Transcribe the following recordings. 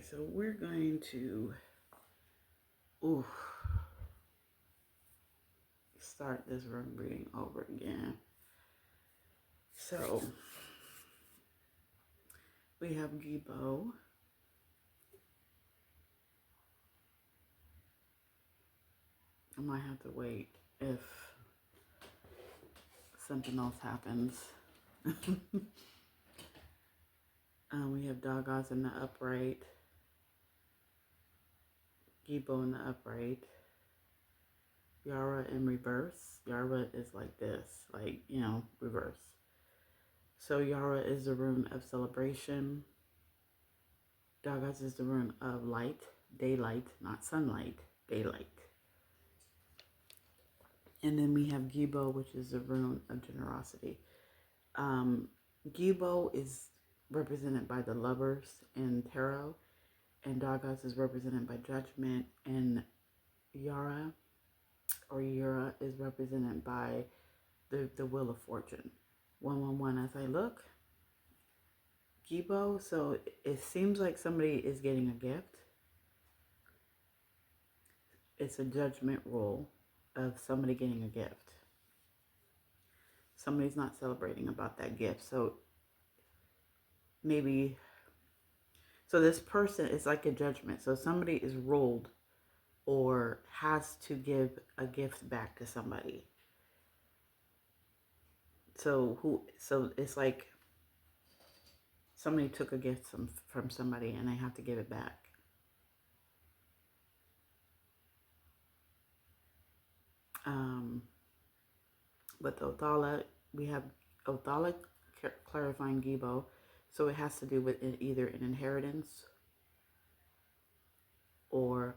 So we're going to ooh, start this room reading over again. So we have Gibo. I might have to wait if something else happens. We have Dagas in the upright, Gibo in the upright, Yara in reverse. Yara is like this, like, reverse. So Yara is the rune of celebration. Dagas is the rune of light, daylight, not sunlight, daylight. And then we have Gibo, which is the rune of generosity. Gibo is represented by the lovers in tarot, and Dagas is represented by judgment, and Yara or Yura is represented by the wheel of fortune. 111 as I look. Gibo, so it seems like somebody is getting a gift. It's a judgment rule of somebody getting a gift. Somebody's not celebrating about that gift. So maybe, so this person is like a judgment. So somebody is ruled or has to give a gift back to somebody. So it's like somebody took a gift from somebody and they have to give it back. With Othala, we have Othala clarifying Gibo. So it has to do with either an inheritance or,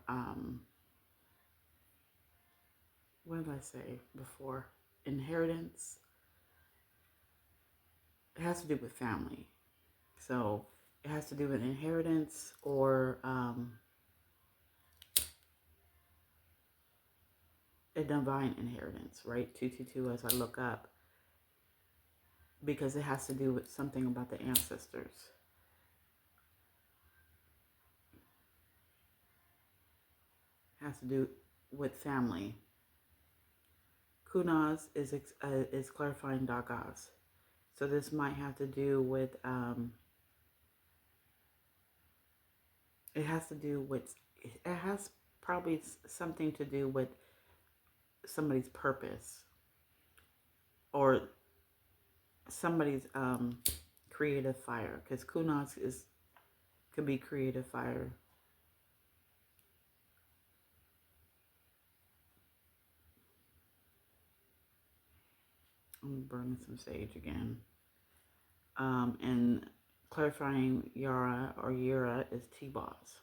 what did I say before? Inheritance. It has to do with family. So it has to do with inheritance or a divine inheritance, right? 222 as I look up. Because it has to do with something about the ancestors. It has to do with family. Kunaz is clarifying Dagas. So this might have to do with, it has probably something to do with somebody's purpose or somebody's creative fire, because Kunaz could be creative fire. I'm burning some sage again. And clarifying Yara or Yura is T-Boss.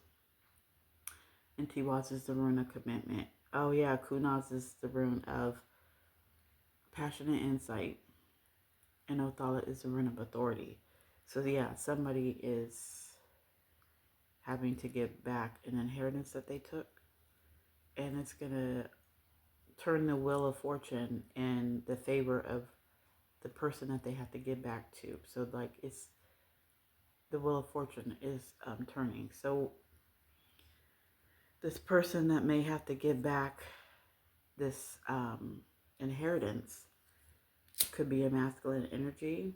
And T-Boss is the rune of commitment. Oh yeah, Kunaz is the rune of passionate insight. And Othala is the rune of authority. So yeah, somebody is having to give back an inheritance that they took. And it's going to turn the wheel of fortune in the favor of the person that they have to give back to. So like it's the wheel of fortune is turning. So this person that may have to give back this inheritance could be a masculine energy.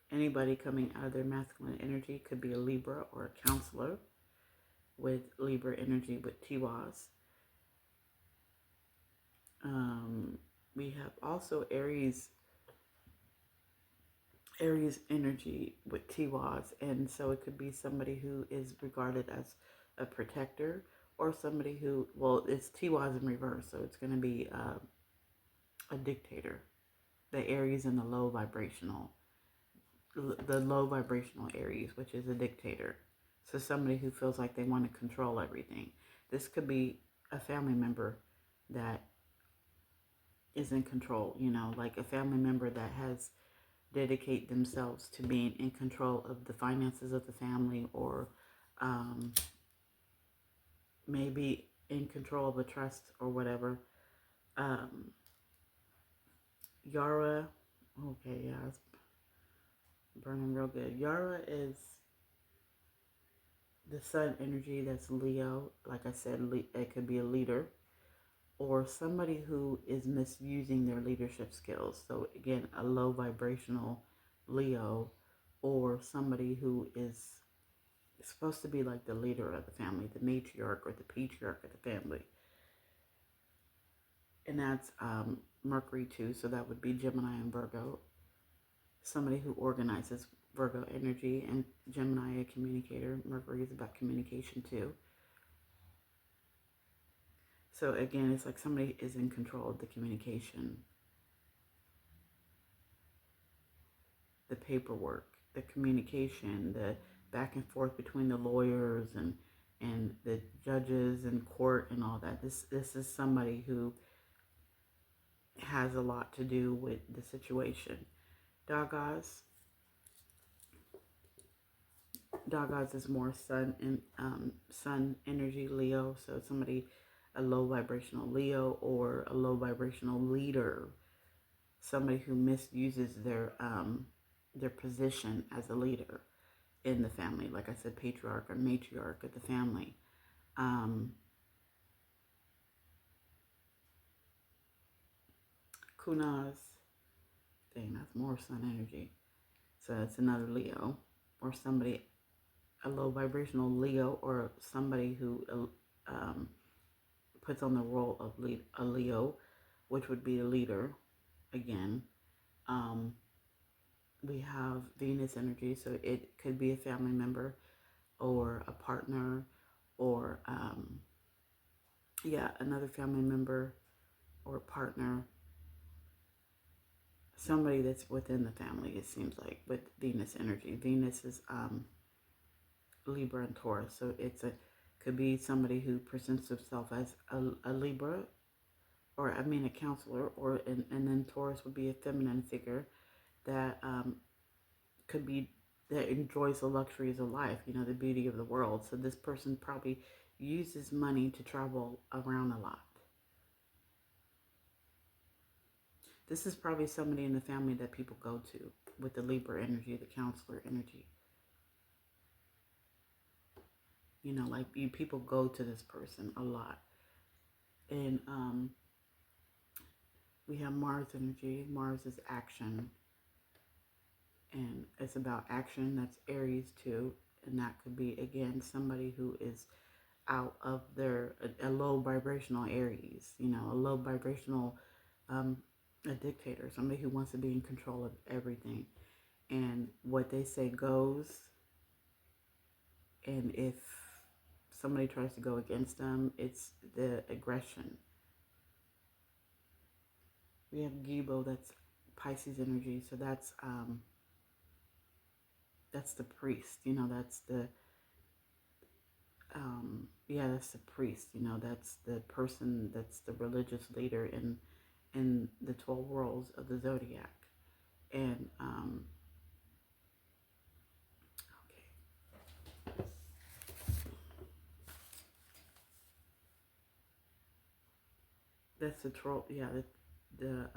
Anybody coming out of their masculine energy could be a Libra or a counselor with Libra energy with Tiwaz. We have also Aries energy with Tiwaz, and so it could be somebody who is regarded as a protector or somebody who, well, it's Tiwaz in reverse, so it's going to be a dictator. The Aries in the low vibrational Aries, which is a dictator. So somebody who feels like they want to control everything. This could be a family member that is in control, like a family member that has dedicate themselves to being in control of the finances of the family, or maybe in control of a trust or whatever. Yara, okay, yeah, it's burning real good. Yara is The sun energy, that's Leo. Like I said, it could be a leader or somebody who is misusing their leadership skills. So again, a low vibrational Leo, or somebody who is supposed to be like the leader of the family, the matriarch or the patriarch of the family. And that's Mercury too, so that would be Gemini and Virgo. Somebody who organizes, Virgo energy, and Gemini a communicator. Mercury is about communication too. So again, it's like somebody is in control of the communication, the paperwork, the communication, the back and forth between the lawyers and the judges and court and all that. This is somebody who has a lot to do with the situation. Dagas is more sun and sun energy, Leo. So somebody, a low vibrational Leo or a low vibrational leader, somebody who misuses their position as a leader in the family. Like I said, patriarch or matriarch of the family. Kunas, dang, that's more sun energy. So it's another Leo or somebody, a low vibrational Leo or somebody who puts on the role of a Leo, which would be a leader again. Um, we have Venus energy, so it could be a family member or a partner or another family member or partner, somebody that's within the family. It seems like with Venus energy. Venus is Libra and Taurus, so could be somebody who presents himself as a Libra, or a counselor, or and then Taurus would be a feminine figure that could be, that enjoys the luxuries of life, the beauty of the world. So this person probably uses money to travel around a lot. This is probably somebody in the family that people go to with the Libra energy, the counselor energy. Like people go to this person a lot. And we have Mars energy. Mars is action. And it's about action. That's Aries too. And that could be, again, somebody who is out of a low vibrational Aries, a low vibrational, a dictator, somebody who wants to be in control of everything. And what they say goes. And if somebody tries to go against them, it's the aggression. We have Gibo, that's Pisces energy. So that's the priest, that's the that's the priest, that's the person, that's the religious leader in the 12 worlds of the zodiac. And okay, that's the troll. Yeah, the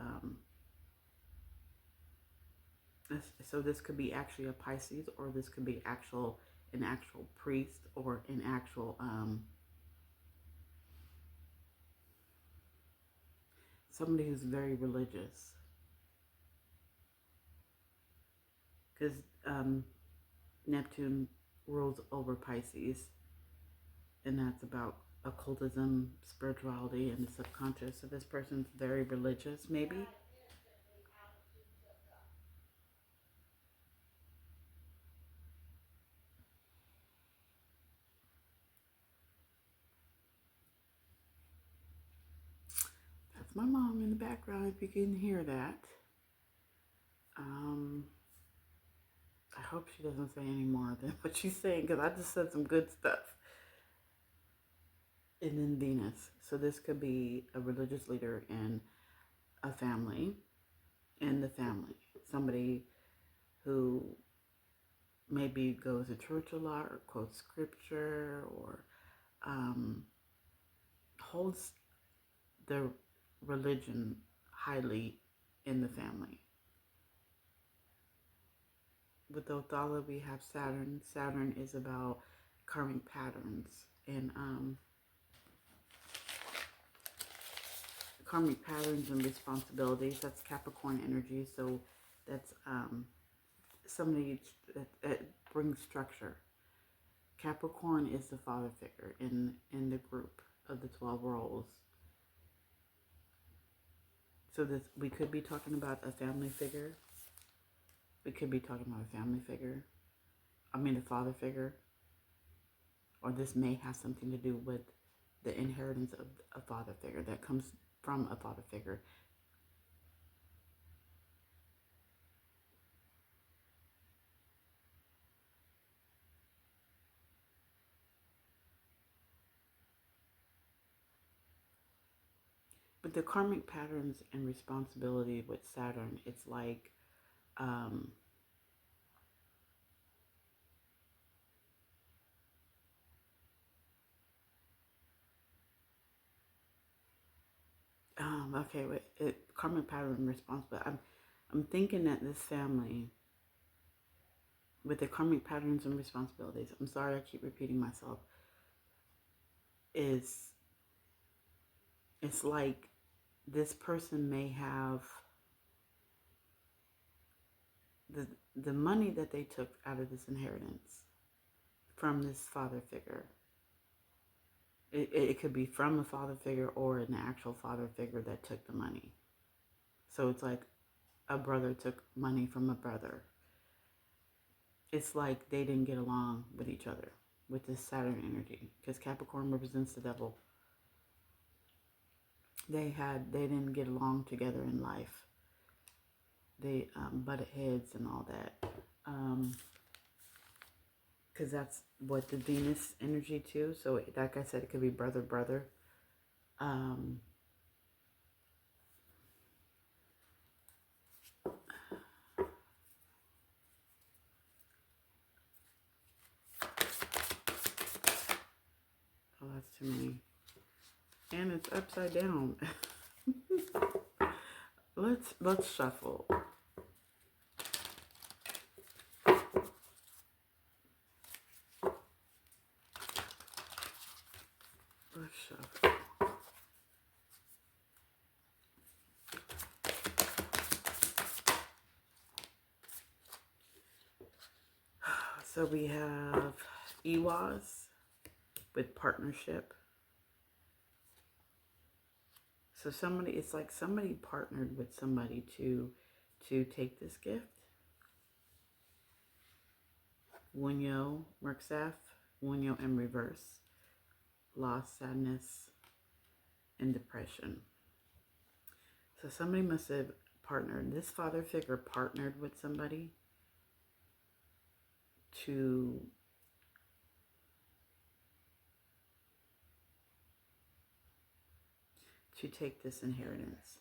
so this could be actually a Pisces, or this could be an actual priest, or an actual somebody who's very religious, because Neptune rules over Pisces, and that's about occultism, spirituality, and the subconscious. So this person's very religious, maybe. That's my mom in the background, if you can hear that. I hope she doesn't say any more than what she's saying, because I just said some good stuff. And then Venus. So this could be a religious leader in a family, in the family. Somebody who maybe goes to church a lot, or quotes scripture, or holds the religion highly in the family. With Othala, we have Saturn. Saturn is about karmic patterns. And karmic patterns and responsibilities, that's Capricorn energy. So that's somebody that brings structure. Capricorn is the father figure in the group of the 12 roles. So this, we could be talking about a family figure. We could be talking about a family figure. I mean, a father figure. Or this may have something to do with the inheritance of a father figure that comes from a father figure. But the karmic patterns and responsibility with Saturn, it's like okay, karmic pattern and responsibility. I'm thinking that this family, with the karmic patterns and responsibilities, I'm sorry I keep repeating myself, is it's like this person may have the money that they took out of this inheritance from this father figure. It could be from a father figure or an actual father figure that took the money. So it's like a brother took money from a brother. It's like they didn't get along with each other with this Saturn energy, because Capricorn represents the devil. They didn't get along together in life. They butted heads and all that. Because that's what the Venus energy too. So like I said, it could be brother. Oh, that's too many. And it's upside down. Let's shuffle. Let's shuffle. So we have Ehwaz with partnership. So somebody, it's like somebody partnered with somebody to take this gift. Wunyo, Merksaf, Wunyo in reverse. Loss, sadness, and depression. So somebody must have partnered. This father figure partnered with somebody to take this inheritance.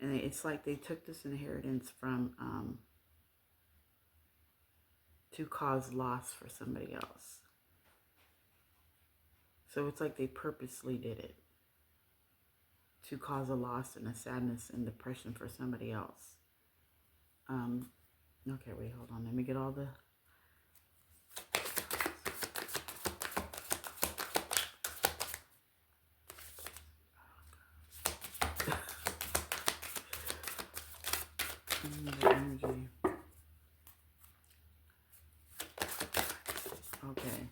And it's like they took this inheritance from to cause loss for somebody else. So it's like they purposely did it to cause a loss and a sadness and depression for somebody else. Okay, wait, hold on. Let me get all the... energy. Okay.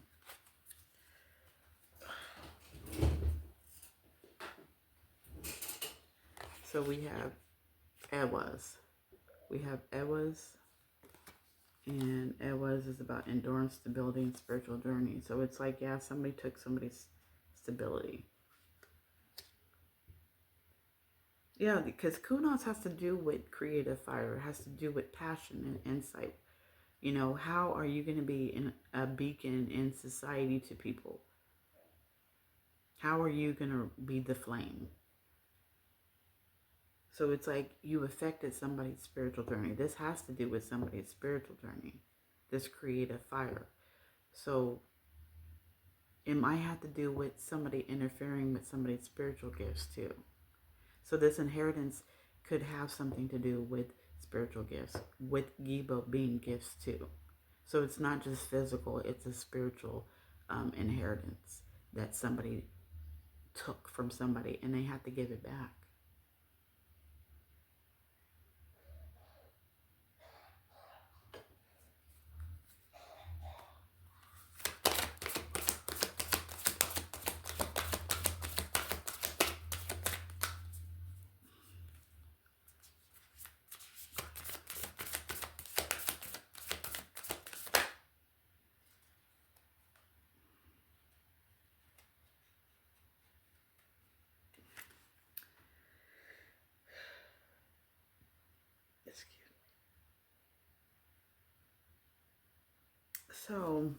So we have Ehwaz. We have Ehwaz, and Ehwaz is about endurance, stability, and spiritual journey. So it's like, yeah, somebody took somebody's stability. Yeah, because Kunos has to do with creative fire. It has to do with passion and insight. You know, how are you going to be a beacon in society to people? How are you going to be the flame? So it's like you affected somebody's spiritual journey. This has to do with somebody's spiritual journey, this creative fire. So it might have to do with somebody interfering with somebody's spiritual gifts too. So this inheritance could have something to do with spiritual gifts, with Gibo being gifts too. So it's not just physical, it's a spiritual inheritance that somebody took from somebody and they have to give it back. Excuse me. So,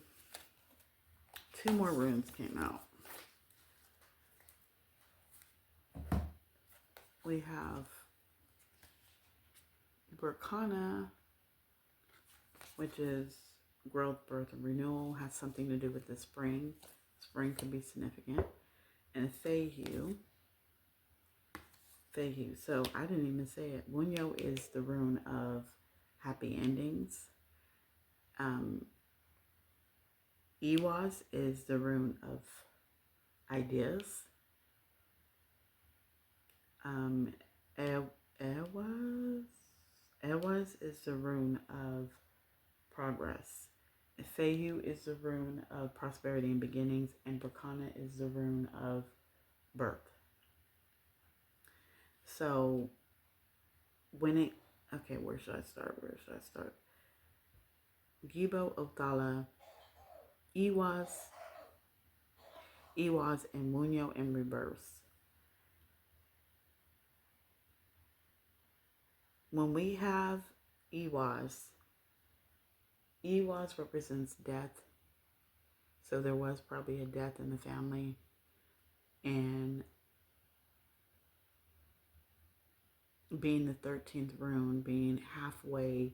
two more runes came out. We have Berkana, which is growth, birth, and renewal, has something to do with the spring. Spring can be significant. And Fehu. So I didn't even say it. Wunyo is the rune of happy endings. Iwaz is the rune of ideas. Ewaz is the rune of progress. Fehu is the rune of prosperity and beginnings, and Berkana is the rune of birth. So where should I start? Gibo, Othala, Iwaz, and Wunyo in reverse. When we have Iwaz represents death. So there was probably a death in the family. And being the 13th rune, being halfway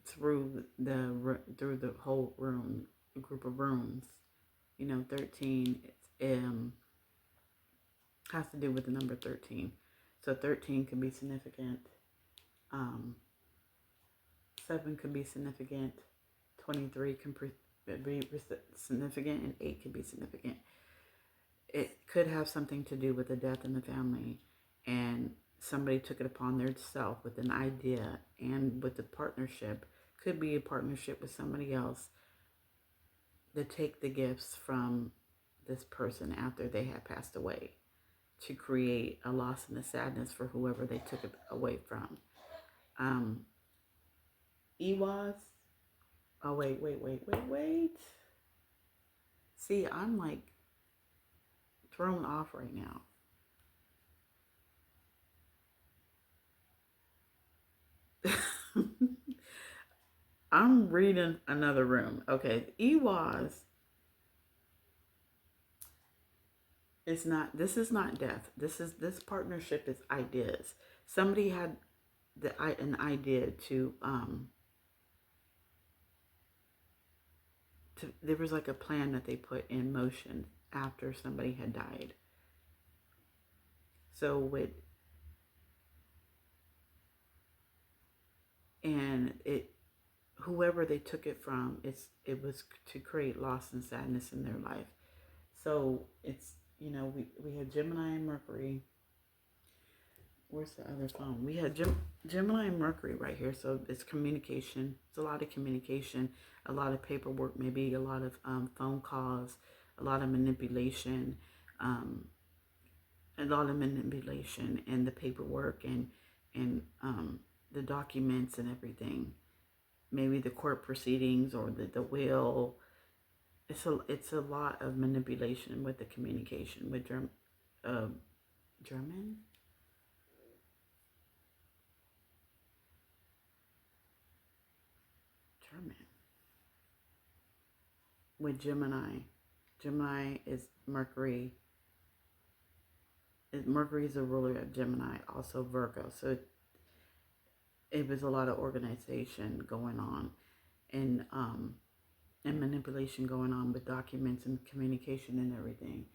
through the whole rune, group of runes, 13 has to do with the number 13. So 13 can be significant. 7 could be significant. 23 can be significant, and 8 can be significant. It could have something to do with the death in the family, and somebody took it upon themselves with an idea, and with the partnership, could be a partnership with somebody else, to take the gifts from this person after they had passed away, to create a loss and a sadness for whoever they took it away from. Iwaz. Oh, wait. See, I'm like thrown off right now. I'm reading another room. Okay, Iwaz is not. This is not death. This partnership is ideas. Somebody had an idea to there was like a plan that they put in motion after somebody had died. So whoever they took it from, it was to create loss and sadness in their life. So it's, we have Gemini and Mercury. Where's the other phone? We had Gemini and Mercury right here. So it's communication. It's a lot of communication, a lot of paperwork, maybe a lot of phone calls, a lot of manipulation, in the paperwork and the documents and everything. Maybe the court proceedings or the will. It's a lot of manipulation with the communication with German. With Gemini. Gemini is Mercury. Mercury is the ruler of Gemini, also Virgo. So it was a lot of organization going on, and manipulation going on with documents and communication and everything.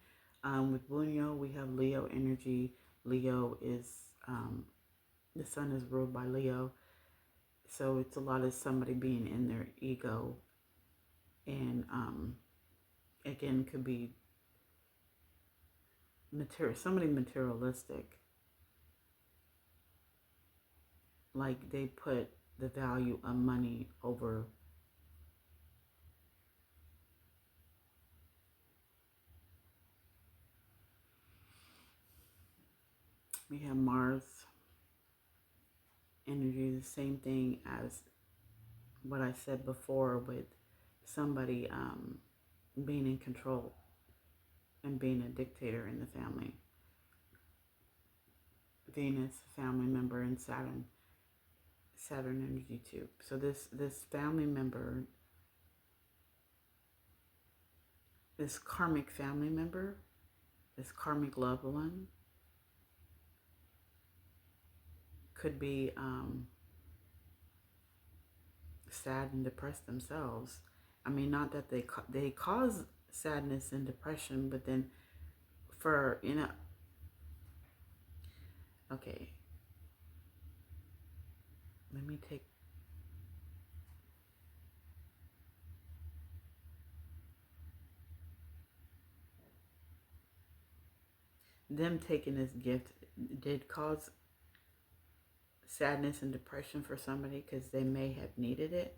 With Wunyo, we have Leo energy. Leo is the sun is ruled by Leo, so it's a lot of somebody being in their ego And again, could be somebody materialistic, like they put the value of money over. We have Mars energy, the same thing as what I said before with somebody being in control and being a dictator in the family. Venus, family member, and Saturn energy too. So this family member, this karmic family member, this karmic loved one, could be sad and depressed themselves. I mean, not that they cause sadness and depression, but then for okay, let me take. Them taking this gift did cause sadness and depression for somebody because they may have needed it,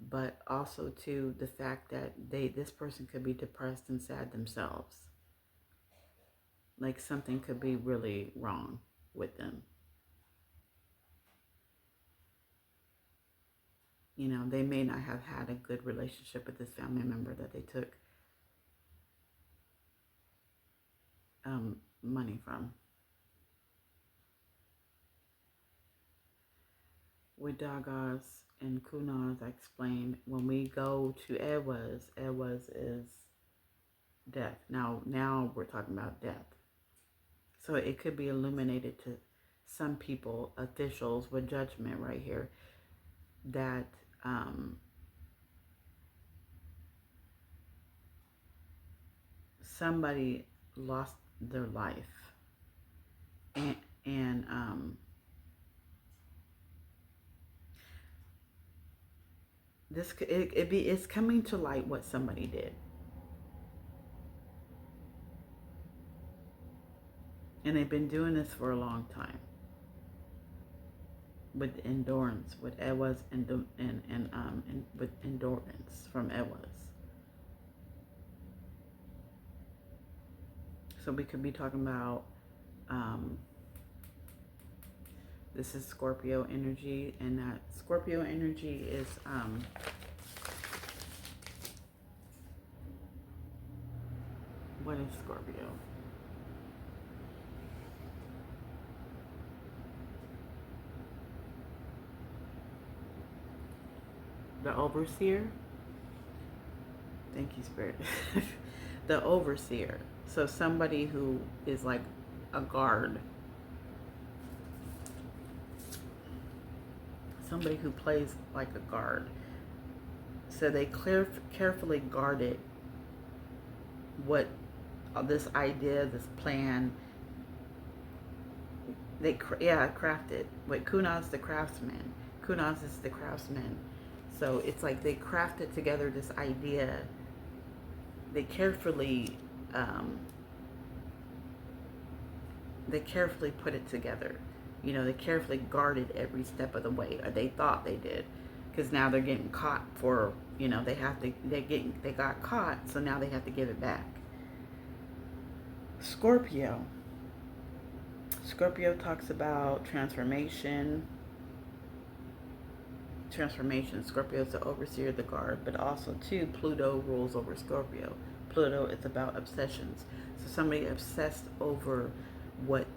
but also to the fact that this person could be depressed and sad themselves. Like something could be really wrong with them. You know, they may not have had a good relationship with this family member that they took money from. With Dagas and Kunaz, I explained when we go to Ewaz is death. Now we're talking about death. So it could be illuminated to some people, officials with judgment right here, that somebody lost their life, and it's coming to light what somebody did, and they've been doing this for a long time with endurance, with Ewaz and with endurance from Ewaz. So we could be talking about this is Scorpio energy, and that Scorpio energy is what is Scorpio? The overseer. Thank you, Spirit. The overseer. So somebody who is like a guard. Somebody who plays like a guard. So they carefully guarded what this idea, this plan. They crafted. What Kunaz the craftsman. Kunaz is the craftsman. So it's like they crafted together this idea. They carefully put it together. You know, they carefully guarded every step of the way, or they thought they did, because now they're getting caught for, you know, they got caught, so now they have to give it back. Scorpio talks about transformation. Scorpio is the overseer, the guard, but also too, Pluto rules over Scorpio. Pluto is about obsessions. So somebody obsessed over what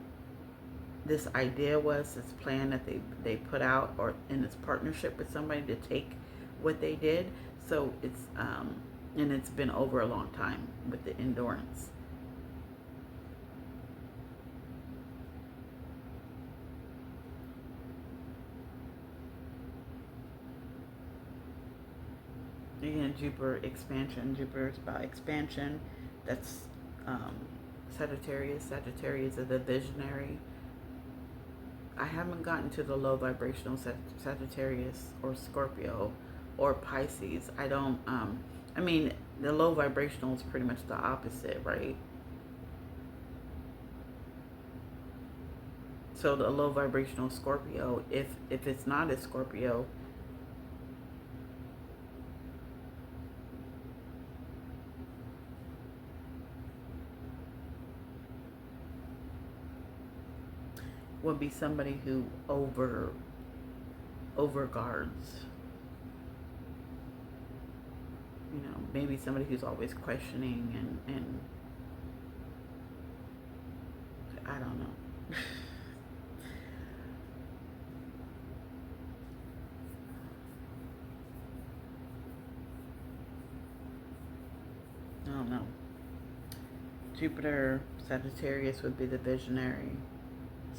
this idea was, this plan that they put out, or in this partnership with somebody to take what they did. So it's and it's been over a long time with the endurance. Again, Jupiter expansion. Jupiter is about expansion. That's Sagittarius. Sagittarius is the visionary. I haven't gotten to the low vibrational Sagittarius or Scorpio or Pisces. I don't. I mean, the low vibrational is pretty much the opposite, right? So the low vibrational Scorpio, if it's not a Scorpio, would be somebody who overguards. You know, maybe somebody who's always questioning and I don't know. I don't know. Jupiter Sagittarius would be the visionary.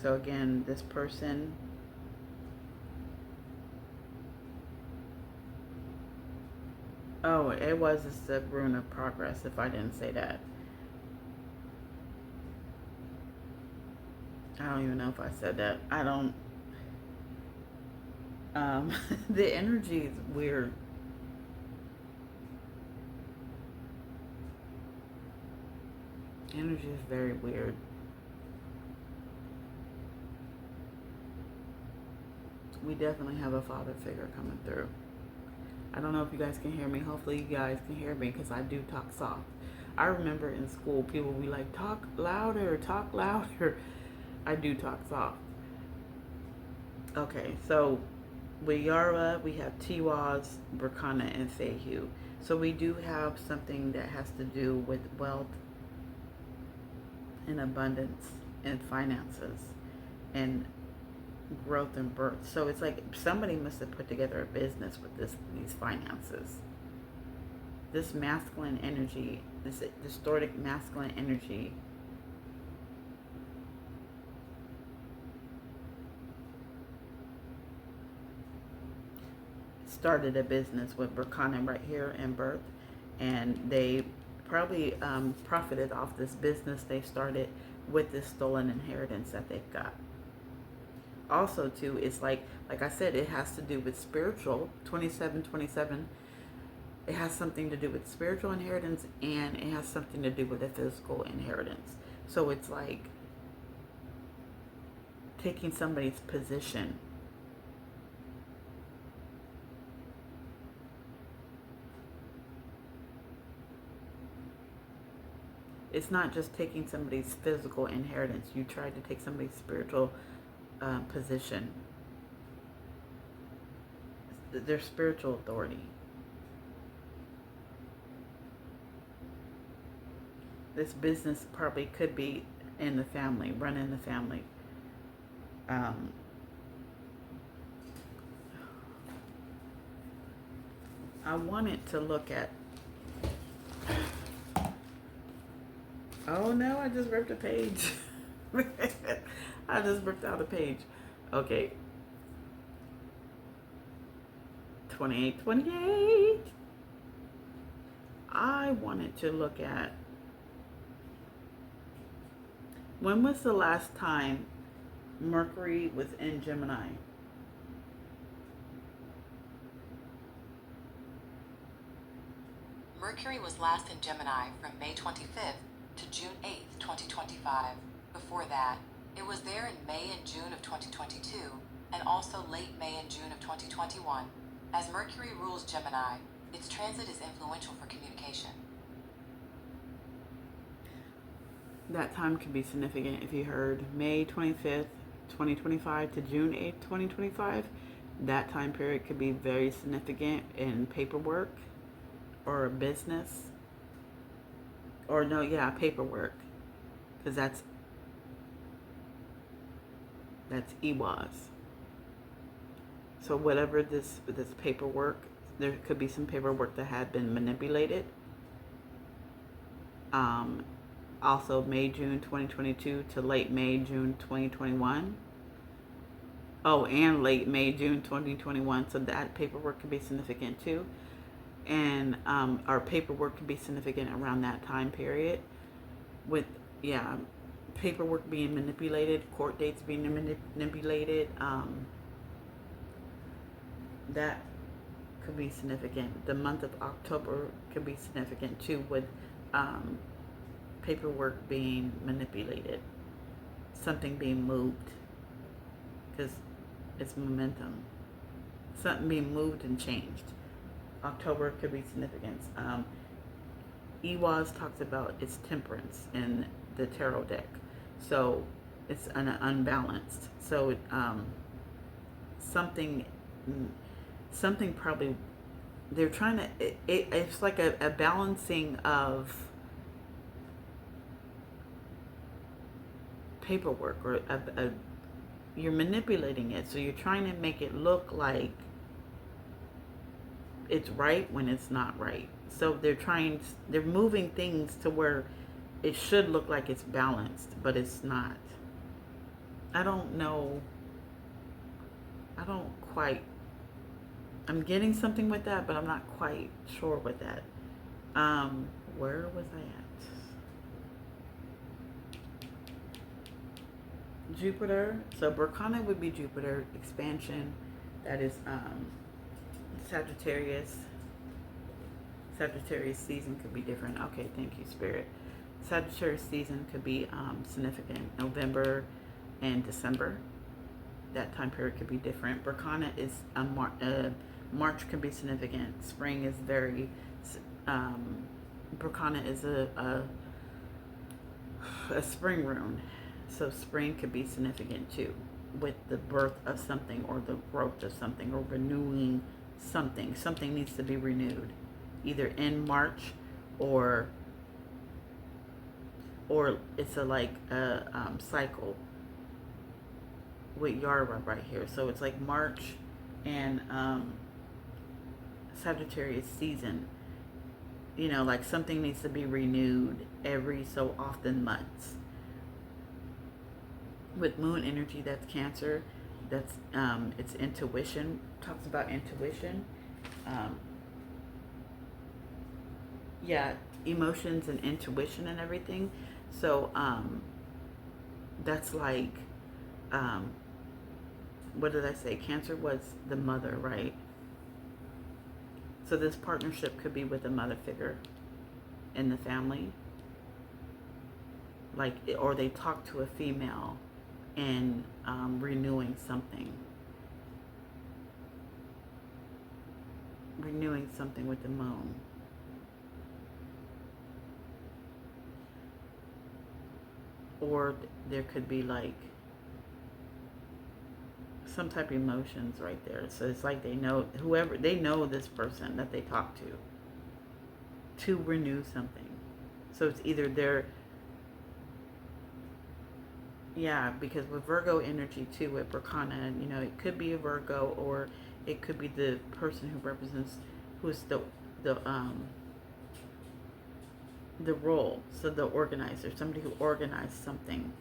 So again, this person, oh, it was the rune of progress, if I didn't say that. I don't even know if I said that. I don't. The energy is weird. Energy is very weird. We definitely have a father figure coming through. I don't know if you guys can hear me. Hopefully you guys can hear me because I do talk soft. I remember in school people would be like, talk louder, talk louder. I do talk soft. Okay, so with Yara, we have Tiwaz, Burkana, and Fehu. So we do have something that has to do with wealth and abundance and finances and growth and birth. So it's like somebody must have put together a business with these finances. This masculine energy, this distorted masculine energy started a business with Burkana right here in birth, and they probably profited off this business they started with this stolen inheritance that they've got. Also too, it's like I said, it has to do with spiritual 2727. It has something to do with spiritual inheritance, and it has something to do with a physical inheritance. So it's like taking somebody's position. It's not just taking somebody's physical inheritance. You try to take somebody's spiritual position, their spiritual authority. This business probably could be in the family, run in the family. I wanted to look at. Oh no, I just ripped a page. I just ripped out a page. Okay. 28. I wanted to look at, when was the last time Mercury was in Gemini? Mercury was last in Gemini from May 25th to June 8th, 2025. Before that, it was there in May and June of 2022, and also late May and June of 2021. As Mercury rules Gemini, its transit is influential for communication. That time could be significant if you heard May 25th, 2025 to June 8th, 2025. That time period could be very significant in paperwork or business. Or no, yeah, paperwork. Because that's EWAS. So whatever this paperwork, there could be some paperwork that had been manipulated. Also May, June 2022 to late May, June 2021. Oh, and late May, June 2021. So that paperwork could be significant too. And our paperwork could be significant around that time period. With, yeah, paperwork being manipulated, court dates being manipulated. That could be significant. The month of October could be significant too, with um, paperwork being manipulated, something being moved, because it's momentum. Something being moved and changed. October could be significant. Ewaz talks about its temperance in the tarot deck, so it's unbalanced. So something, something probably they're trying to. It's like a balancing of paperwork, or you're manipulating it, so you're trying to make it look like it's right when it's not right. So they're moving things to where it should look like it's balanced, but it's not. I don't know. I don't quite. I'm getting something with that, but I'm not quite sure with that. Where was I at? Jupiter. So Berkana would be Jupiter expansion. That is Sagittarius. Sagittarius season could be different. Okay, thank you, Spirit. Sagittarius season could be significant. November and December. That time period could be different. Berkana is March could be significant. Spring is very. Berkana is a spring rune, so spring could be significant too, with the birth of something or the growth of something or renewing something. Something needs to be renewed, either in March or it's a cycle with Yara right here. So it's like March and Sagittarius season. You know, like something needs to be renewed every so often months. With moon energy, that's Cancer. That's it's intuition. Talks about intuition. Yeah, emotions and intuition and everything. So that's like what did I say? Cancer was the mother, right? So this partnership could be with a mother figure in the family, like, or they talk to a female and renewing something with the moon. Or there could be like some type of emotions right there. So it's like they know this person that they talk to renew something. So it's either because with Virgo energy too, with Berkana, it could be a Virgo, or it could be the person who represents, who's the role. So the organizer, somebody who organized something.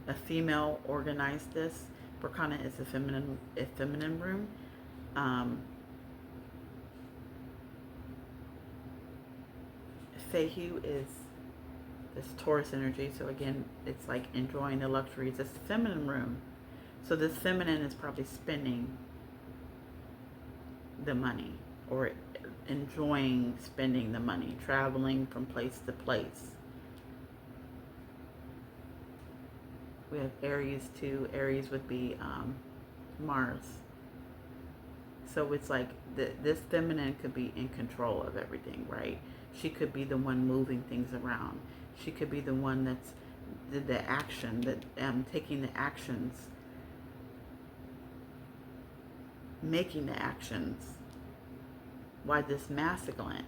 A female organized this. Berkana is a feminine room. Fehu is this Taurus energy. So again, it's like enjoying the luxuries. It's the feminine room. So this feminine is probably spending the money, or enjoying spending the money, traveling from place to place. We have Aries too. Aries would be Mars. So it's like this feminine could be in control of everything, right? She could be the one moving things around. She could be the one that's the action, that taking the actions, making the actions. Why this masculine,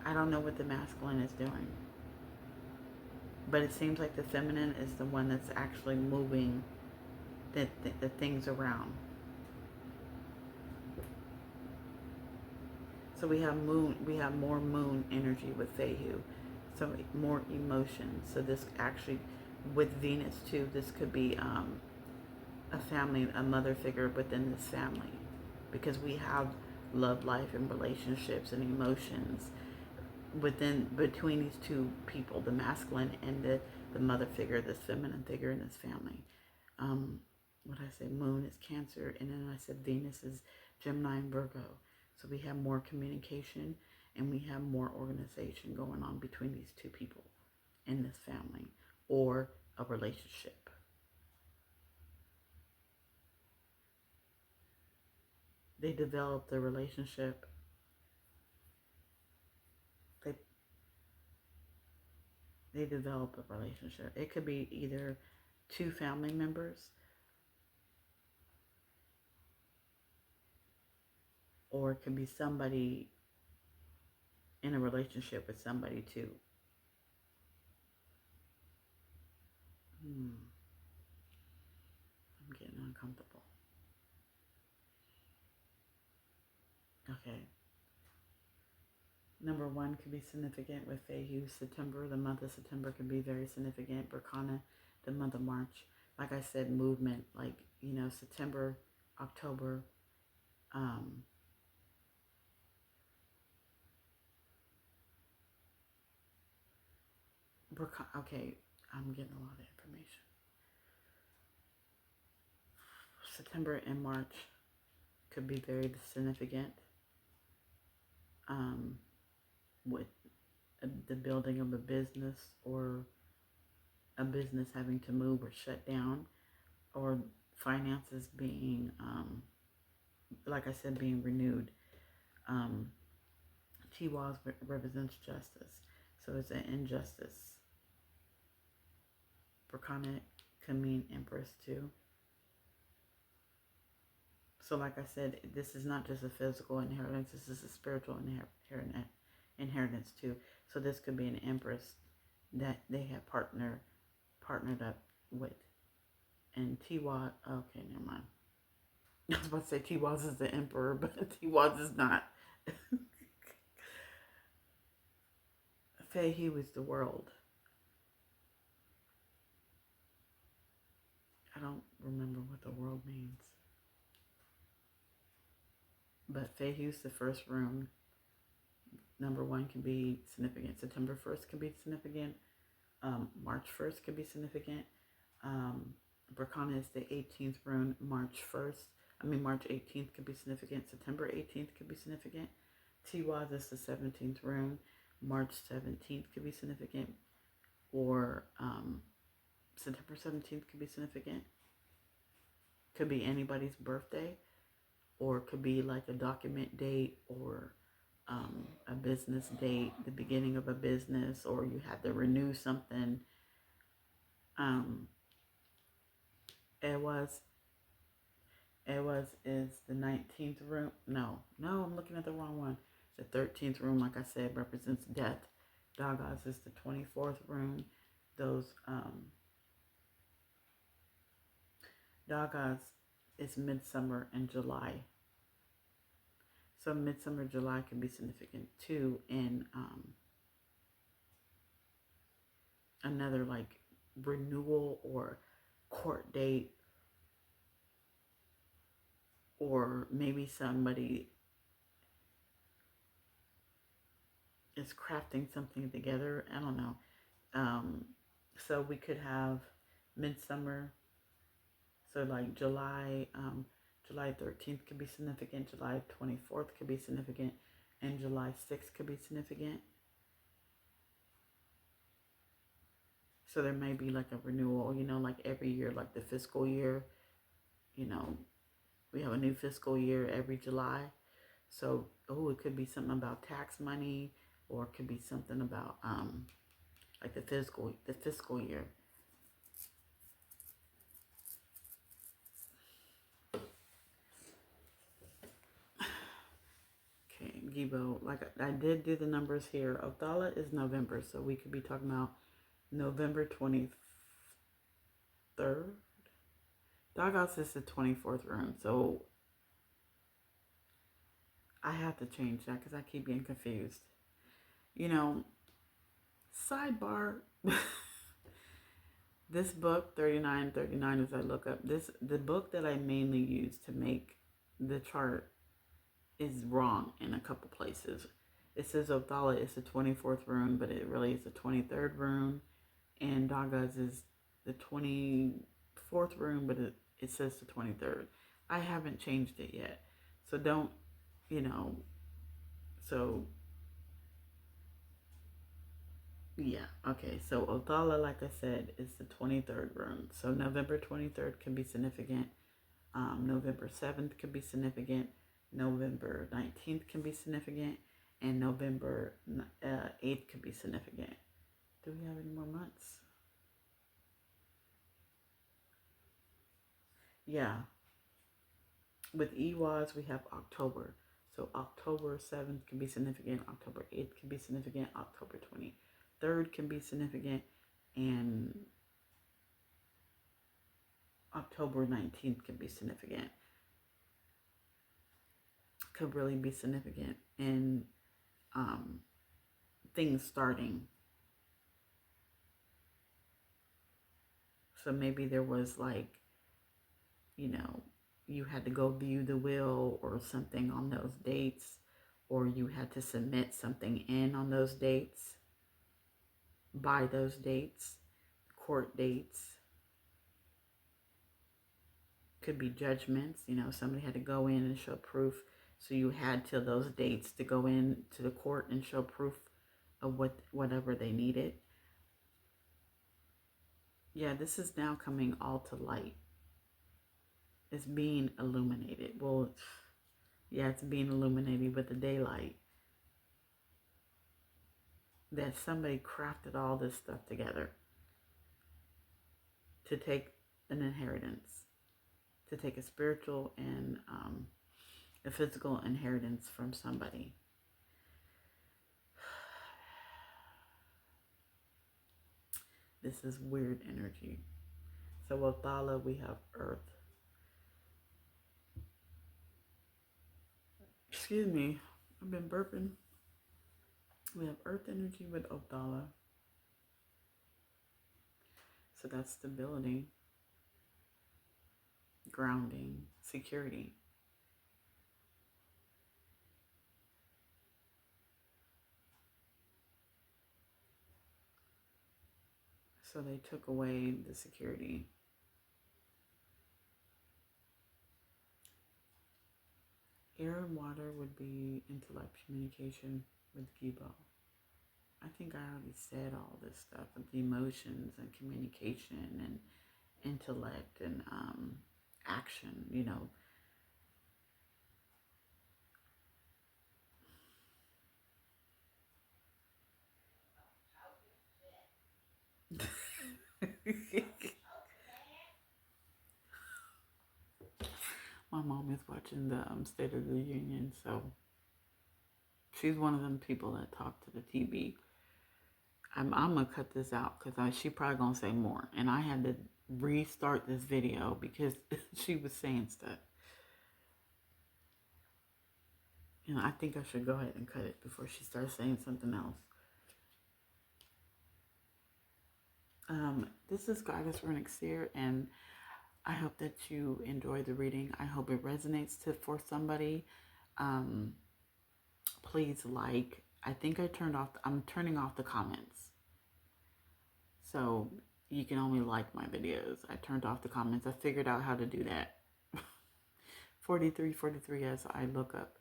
I don't know what the masculine is doing. But it seems like the feminine is the one that's actually moving the things around. So we have more moon energy with Fehu. So more emotions. So this actually, with Venus too, this could be a family, a mother figure within this family. Because we have love life and relationships and emotions between these two people, the masculine and the mother figure, this feminine figure in this family. what I say, Moon is Cancer, and then I said Venus is Gemini and Virgo. So we have more communication and we have more organization going on between these two people in this family or a relationship. They develop the relationship. They they develop a relationship. It could be either two family members or it could be somebody in a relationship with somebody too. I'm getting uncomfortable. Okay. Number one could be significant with Fehu. September, the month of September could be very significant. Berkana, the month of March. Like I said, movement, like, September, October, okay, I'm getting a lot of information. September and March could be very significant with the building of a business or a business having to move or shut down or finances being, like I said, being renewed. T-Waz represents justice. So it's an injustice. Berkana can mean empress too. So like I said, this is not just a physical inheritance. This is a spiritual inheritance too. So this could be an empress that they have partnered up with. And T-Waz, okay, never mind. I was about to say T-Waz is the emperor, but T-Waz is not. Fehu is the world. I don't remember what the world means. But Fehu's the first rune. Number one can be significant. September 1st can be significant. March 1st could be significant. Berkana is the 18th rune. March 18th could be significant. September 18th could be significant. T-Waz is the 17th rune. March 17th could be significant. Or September 17th could be significant. Could be anybody's birthday. Or it could be like a document date or a business date, the beginning of a business, or you had to renew something. Ehwaz is the 19th room. No, I'm looking at the wrong one. The 13th room, like I said, represents death. Dagas is the 24th room. Those Dagas is midsummer and July. So midsummer, July can be significant too in another like renewal or court date, or maybe somebody is crafting something together. I don't know. So we could have midsummer. So like July 13th could be significant. July 24th could be significant. And July 6th could be significant. So there may be like a renewal, like every year, like the fiscal year, we have a new fiscal year every July. So, it could be something about tax money, or it could be something about like the fiscal year. Okay, Gibo, like I did do the numbers here. Othala is November, so we could be talking about November 23rd. Dagas is the 24th room, so I have to change that because I keep getting confused. Sidebar. This book, 3939, as I look up, the book that I mainly use to make the chart is wrong in a couple places. It says Othala is the 24th rune, but it really is the 23rd rune. And Dagas is the 24th rune, but it says the 23rd. I haven't changed it yet. So don't, you know, so yeah, okay. So Othala, like I said, is the 23rd rune. So November 23rd can be significant. November 7th can be significant. November 19th can be significant. And November 8th can be significant. Do we have any more months? Yeah. With EWAS, we have October. So October 7th can be significant. October 8th can be significant. October 23rd can be significant. And October 19th can be significant. Could really be significant in things starting. So maybe there was like, you know, you had to go view the will or something on those dates, or you had to submit something in on those dates, by those dates, court dates. Could be judgments, you know, somebody had to go in and show proof. So you had till those dates to go in to the court and show proof of whatever they needed. Yeah, this is now coming all to light. It's being illuminated. Well, yeah, it's being illuminated with the daylight. That somebody crafted all this stuff together to take an inheritance, to take a spiritual and a physical inheritance from somebody. This is weird energy. So with Thala, we have earth. Excuse me, I've been burping. We have earth energy with Othala. So that's stability, grounding, security. So they took away the security. Air and water would be intellect, communication with Gibo. I think I already said all this stuff with the emotions and communication and intellect and action, you know. My mom is watching the State of the Union, so she's one of them people that talk to the TV. I'm gonna cut this out because she probably gonna say more, and I had to restart this video because she was saying stuff. You know, I think I should go ahead and cut it before she starts saying something else. This is Goddess Runic Seer, and I hope that you enjoy the reading. I hope it resonates for somebody. Please like. I think I'm turning off the comments. So you can only like my videos. I turned off the comments. I figured out how to do that. 43 as I look up.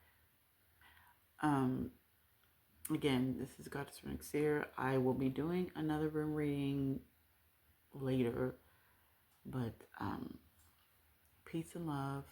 Again, this is Goddess Runic Seer. I will be doing another room reading later. But peace and love.